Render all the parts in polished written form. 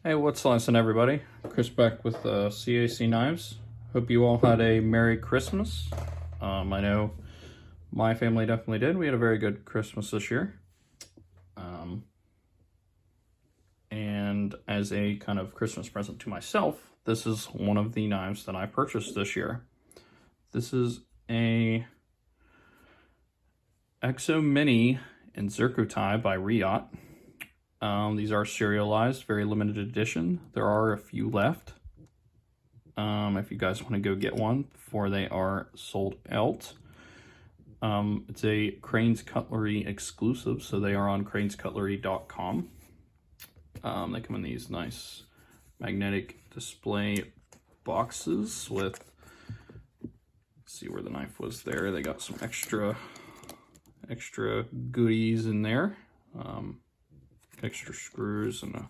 Hey, what's slicing everybody? Chris back with CAC Knives. Hope you all had a Merry Christmas. I know my family definitely did. We had a very good Christmas this year. And as a kind of Christmas present to myself, this is one of the knives that I purchased this year. This is a Exo Mini in Zircuti by Reate. These are serialized, very limited edition. There are a few left. If you guys want to go get one before they are sold out. It's a Crane's Cutlery exclusive, so they are on cranescutlery.com. They come in these nice magnetic display boxes with, let's see where the knife was there. They got some extra goodies in there. Extra screws and a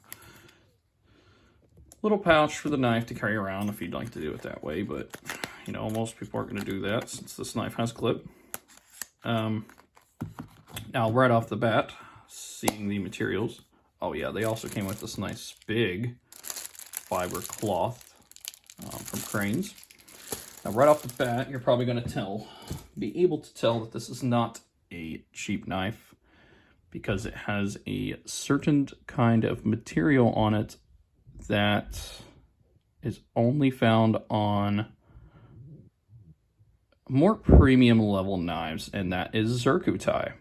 little pouch for the knife to carry around if you'd like to do it that way, but you know, most people aren't going to do that since this knife has clip. Now right off the bat, seeing the materials, oh yeah, they also came with this nice big fiber cloth from Cranes. Now right off the bat, you're probably going to be able to tell that this is not a cheap knife, because it has a certain kind of material on it that is only found on more premium level knives, and that is Zircuti.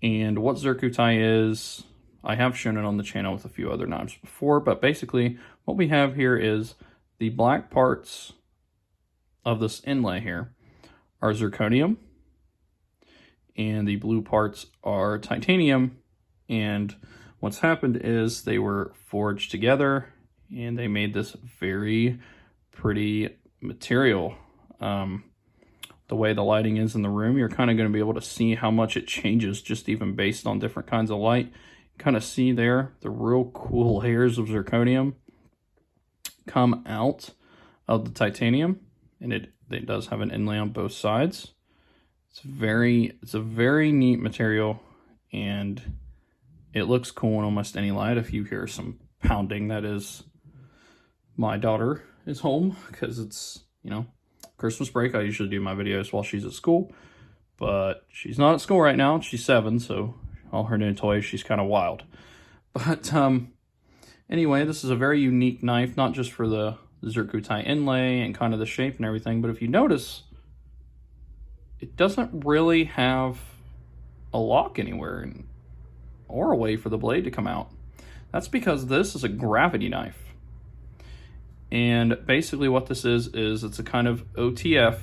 And what Zircuti is, I have shown it on the channel with a few other knives before, but basically what we have here is the black parts of this inlay here are zirconium, and the blue parts are titanium. And what's happened is they were forged together and they made this very pretty material. The way the lighting is in the room, you're kind of going to be able to see how much it changes just even based on different kinds of light. You kind of see there the real cool layers of zirconium come out of the titanium, and it does have an inlay on both sides. It's a very neat material, and it looks cool in almost any light. If you hear some pounding, that is my daughter is home, because it's, you know, Christmas break. I usually do my videos while she's at school, but she's not at school right now. She's 7, so all her new toys, she's kind of wild. But anyway, this is a very unique knife, not just for the Zircuti inlay and kind of the shape and everything, but if you notice, it doesn't really have a lock anywhere or a way for the blade to come out. That's because this is a gravity knife. And basically what this is it's a kind of OTF,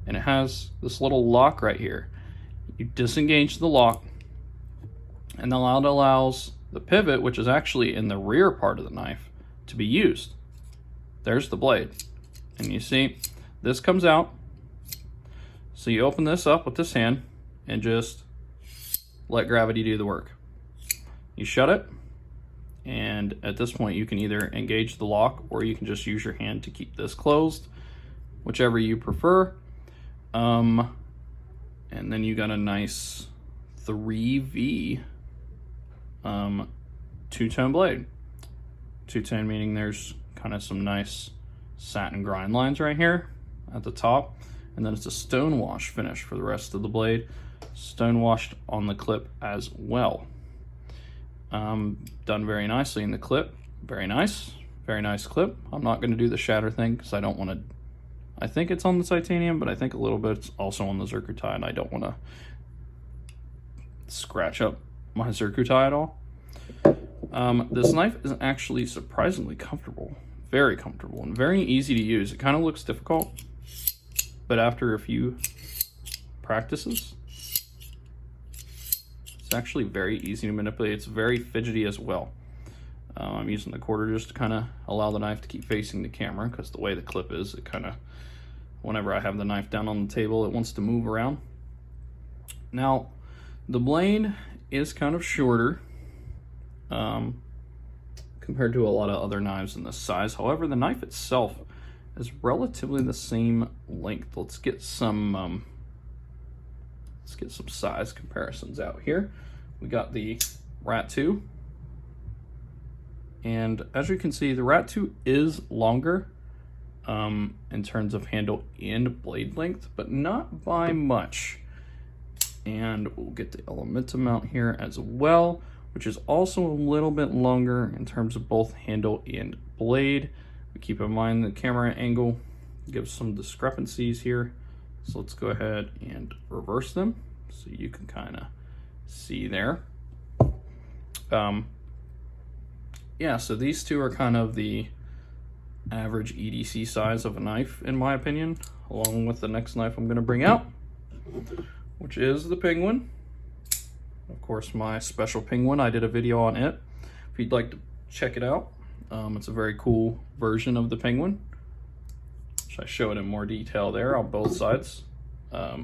and it has this little lock right here. You disengage the lock, and that allows the pivot, which is actually in the rear part of the knife, to be used. There's the blade. And you see, this comes out. So you open this up with this hand and just let gravity do the work. You shut it, and at this point you can either engage the lock or you can just use your hand to keep this closed, whichever you prefer. And then you got a nice 3V two-tone blade. Two-tone meaning there's kind of some nice satin grind lines right here at the top. And then it's a stone wash finish for the rest of the blade. Stone washed on the clip as well. Done very nicely in the clip. Very nice clip. I'm not going to do the shatter thing because I don't want to. I think it's on the titanium, but I think a little bit it's also on the Zircuti, and I don't want to scratch up my Zircuti at all. This knife is actually surprisingly comfortable. Very comfortable and very easy to use. It kind of looks difficult, but after a few practices, it's actually very easy to manipulate. It's very fidgety as well. I'm using the quarter just to kind of allow the knife to keep facing the camera, because the way the clip is, it kind of, whenever I have the knife down on the table, it wants to move around. Now, the blade is kind of shorter compared to a lot of other knives in this size. However, the knife itself is relatively the same length. Let's get some size comparisons out here. We got the Rat 2 And as you can see, the Reate 2 is longer in terms of handle and blade length, but not by much. And we'll get the Elementum mount here as well, which is also a little bit longer in terms of both handle and blade. But keep in mind the camera angle gives some discrepancies here. So let's go ahead and reverse them so you can kind of see there. Yeah, so these two are kind of the average EDC size of a knife, in my opinion, along with the next knife I'm going to bring out, which is the Penguin. Of course, my special Penguin. I did a video on it. If you'd like to check it out, it's a very cool version of the Penguin, which I show it in more detail there on both sides, as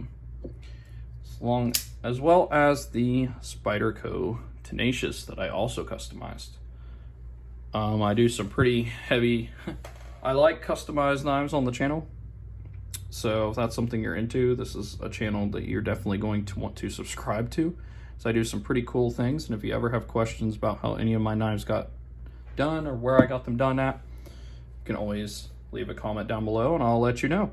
well as the Spyderco Tenacious that I also customized. I do some pretty heavy, I like customized knives on the channel. So if that's something you're into, this is a channel that you're definitely going to want to subscribe to. So I do some pretty cool things. And if you ever have questions about how any of my knives got done or where I got them done at, you can always leave a comment down below and I'll let you know.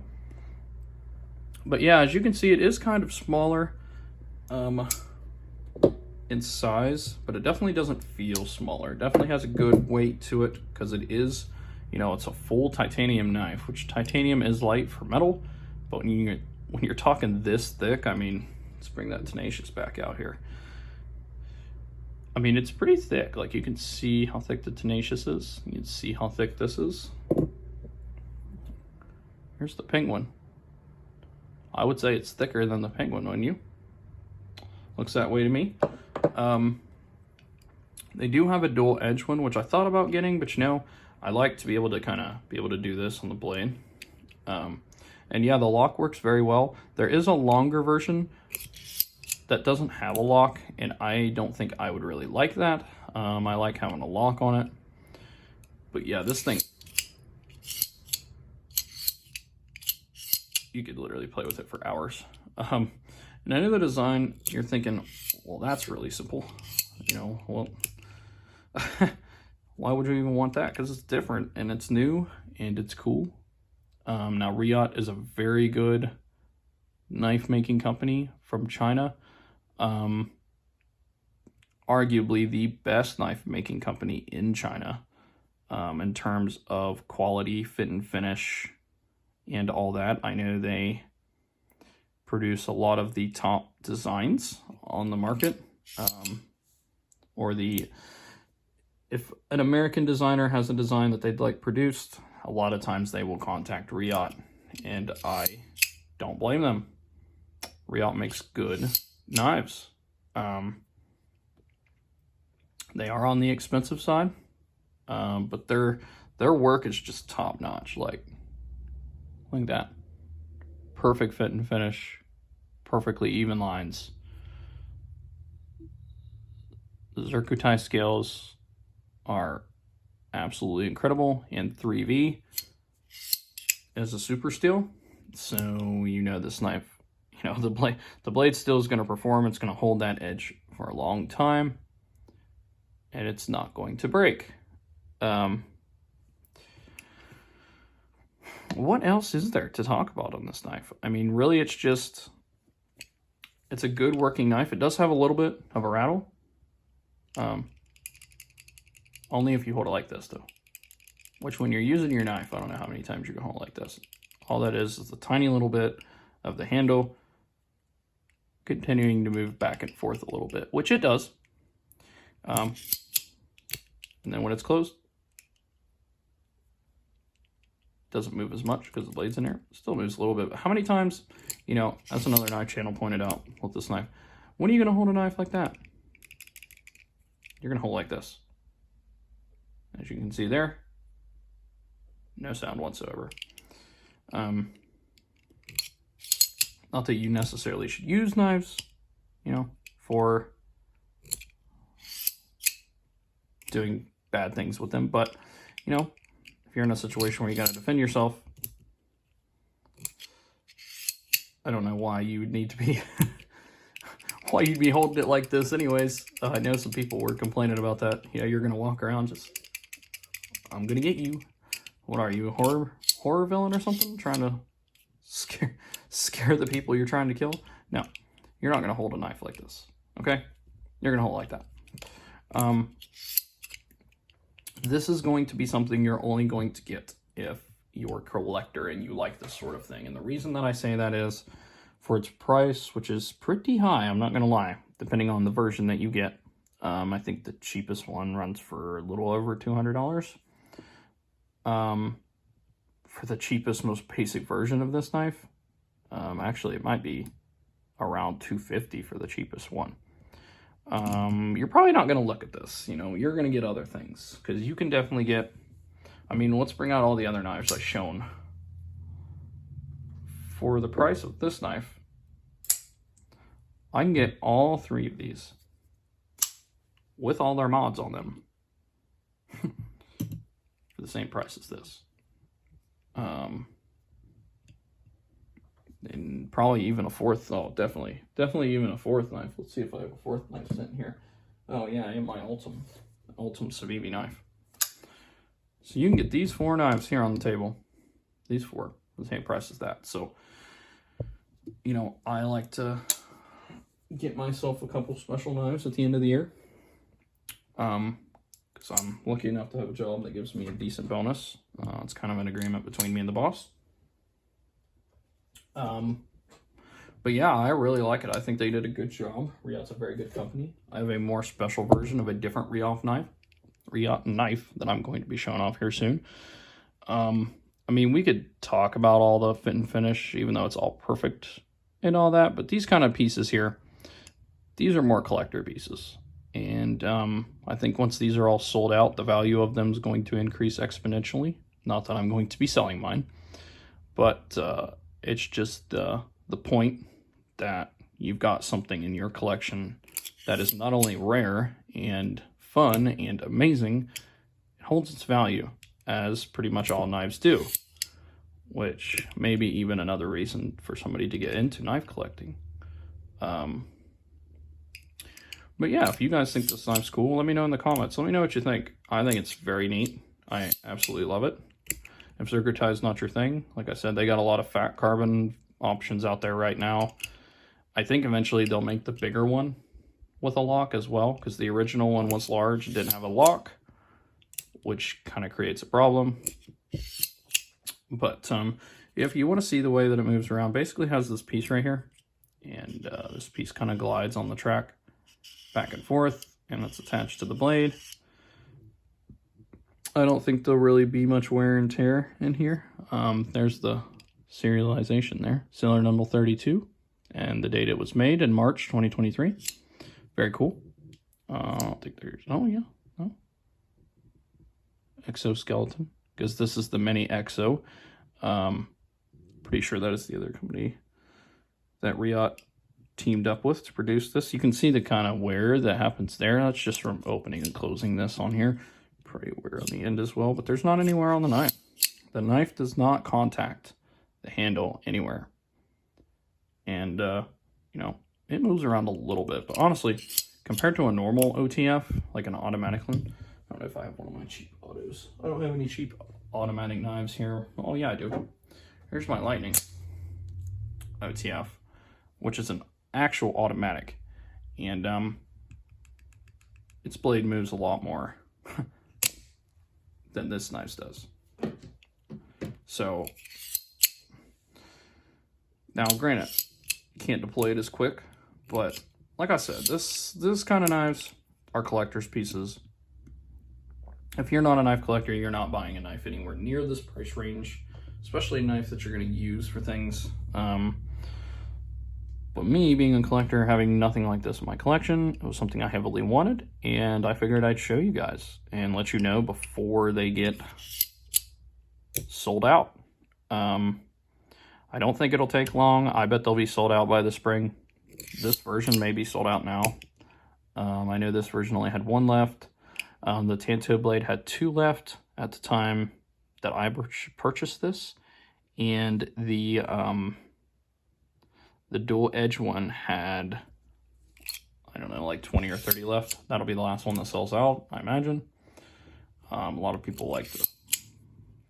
But yeah, as you can see, it is kind of smaller in size, but it definitely doesn't feel smaller. It definitely has a good weight to it because it is, you know, it's a full titanium knife, which titanium is light for metal, but when you're talking this thick, I mean, let's bring that Tenacious back out here. I mean, it's pretty thick. Like, you can see how thick the Tenacious is. You can see how thick this is. Here's the Penguin. I would say it's thicker than the Penguin, wouldn't you? Looks that way to me. They do have a dual edge one, which I thought about getting, but you know, I like to be able to kind of do this on the blade. And yeah, the lock works very well. There is a longer version that doesn't have a lock, and I don't think I would really like that. I like having a lock on it. But yeah, this thing, you could literally play with it for hours. And I know the design, you're thinking, well, that's really simple. You know, well, why would you even want that? Because it's different and it's new and it's cool. Now, Reate is a very good knife making company from China. Arguably the best knife making company in China in terms of quality, fit and finish, and all that. I know they produce a lot of the top designs on the market, if an American designer has a design that they'd like produced, a lot of times they will contact Reate, and I don't blame them. Reate makes good knives. They are on the expensive side, but their work is just top notch. Like that. Perfect fit and finish, perfectly even lines. The Zircuti scales are absolutely incredible, and 3V is a super steel. So you know this knife, you know, the blade steel is going to perform. It's going to hold that edge for a long time, and it's not going to break. What else is there to talk about on this knife? I mean, really, it's a good working knife. It does have a little bit of a rattle. Only if you hold it like this, though. Which, when you're using your knife, I don't know how many times you can hold it like this. All that is a tiny little bit of the handle continuing to move back and forth a little bit, which it does. And then when it's closed, doesn't move as much because the blade's in there. Still moves a little bit. But how many times, you know, as another knife channel pointed out with this knife, when are you going to hold a knife like that? You're going to hold like this. As you can see there, no sound whatsoever. Not that you necessarily should use knives, you know, for doing bad things with them, but, you know, if you're in a situation where you got to defend yourself, I don't know why you would need to be, why you'd be holding it like this anyways. I know some people were complaining about that. You know, you're going to walk around just I'm gonna get you. What are you, a horror villain or something? Trying to scare the people you're trying to kill? No, you're not gonna hold a knife like this, okay? You're gonna hold it like that. This is going to be something you're only going to get if you're a collector and you like this sort of thing. And the reason that I say that is for its price, which is pretty high, I'm not gonna lie, depending on the version that you get. I think the cheapest one runs for a little over $200. For the cheapest, most basic version of this knife, actually it might be around $250 for the cheapest one. You're probably not going to look at this, you know, you're going to get other things, because you can definitely get, I mean, let's bring out all the other knives I've shown. For the price of this knife, I can get all 3 of these with all their mods on them for the same price as this. And probably even a 4th, oh, definitely even a 4th knife. Let's see if I have a 4th knife sitting here. Oh yeah, I have my Ultim Civivi knife. So you can get these 4 knives here on the table. These 4, the same price as that. So, you know, I like to get myself a couple special knives at the end of the year. Because I'm lucky enough to have a job that gives me a decent bonus. It's kind of an agreement between me and the boss. But yeah, I really like it. I think they did a good job. Reate's a very good company. I have a more special version of a different Reate knife that I'm going to be showing off here soon. I mean, we could talk about all the fit and finish, even though it's all perfect and all that, but these kind of pieces here, these are more collector pieces. And I think once these are all sold out, the value of them is going to increase exponentially. Not that I'm going to be selling mine, but it's just the point that you've got something in your collection that is not only rare and fun and amazing, it holds its value, as pretty much all knives do, which may be even another reason for somebody to get into knife collecting. But yeah, if you guys think this knife's cool, let me know in the comments. Let me know what you think. I think it's very neat. I absolutely love it. If Zircuti is not your thing, like I said, they got a lot of fat carbon options out there right now. I think eventually they'll make the bigger one with a lock as well, because the original one was large and didn't have a lock, which kind of creates a problem. But if you want to see the way that it moves around, basically has this piece right here, and this piece kind of glides on the track back and forth, and it's attached to the blade. I don't think there'll really be much wear and tear in here. There's the serialization there, serial number 32, and the date it was made in March 2023. Very cool. I don't think there's, oh yeah, no. Exoskeleton, because this is the Mini Exo. Pretty sure that is the other company that Reate teamed up with to produce this. You can see the kind of wear that happens there. That's just from opening and closing this on here. Pretty wear on the end as well, but there's not any wear on the knife. The knife does not contact the handle anywhere. And, you know, it moves around a little bit, but honestly, compared to a normal OTF, like an automatic one, I don't know if I have one of my cheap autos. I don't have any cheap automatic knives here. Oh yeah, I do. Here's my Lightning OTF, which is an actual automatic, and its blade moves a lot more than this knife does. So now granted, you can't deploy it as quick, but like I said, this kind of knives are collector's pieces. If you're not a knife collector, you're not buying a knife anywhere near this price range, especially a knife that you're going to use for things. But me, being a collector, having nothing like this in my collection, it was something I heavily wanted, and I figured I'd show you guys and let you know before they get sold out. I don't think it'll take long. I bet they'll be sold out by the spring. This version may be sold out now. I know this version only had 1 left. The Tanto blade had 2 left at the time that I purchased this, and the dual edge one had, I don't know, like 20 or 30 left. That'll be the last one that sells out, I imagine. A lot of people like to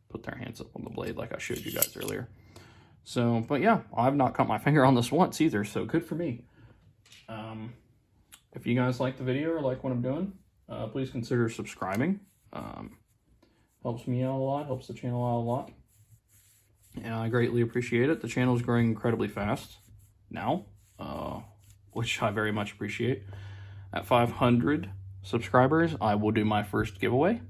put their hands up on the blade like I showed you guys earlier. So, but yeah, I've not cut my finger on this once either, so good for me. If you guys like the video or like what I'm doing, please consider subscribing. Helps me out a lot, helps the channel out a lot. And I greatly appreciate it. The channel is growing incredibly fast now, which I very much appreciate. At 500 subscribers, I will do my first giveaway.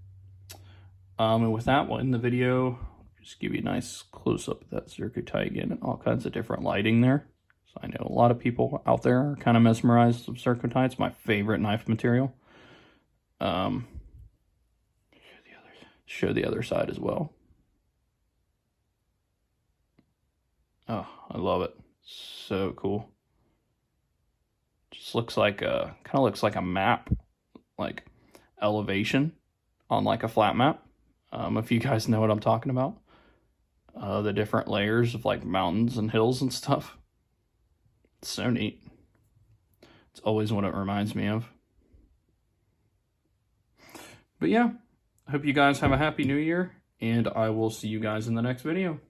And with that, we'll end the video. Just give you a nice close-up of that Zircuti again, and all kinds of different lighting there. So I know a lot of people out there are kind of mesmerized with Zircuti. It's my favorite knife material. Show the other side as well. Oh, I love it. So cool. Just looks like a, kind of looks like a map, like elevation on like a flat map. If you guys know what I'm talking about. The different layers of like mountains and hills and stuff. It's so neat. It's always what it reminds me of. But yeah, I hope you guys have a happy new year, and I will see you guys in the next video.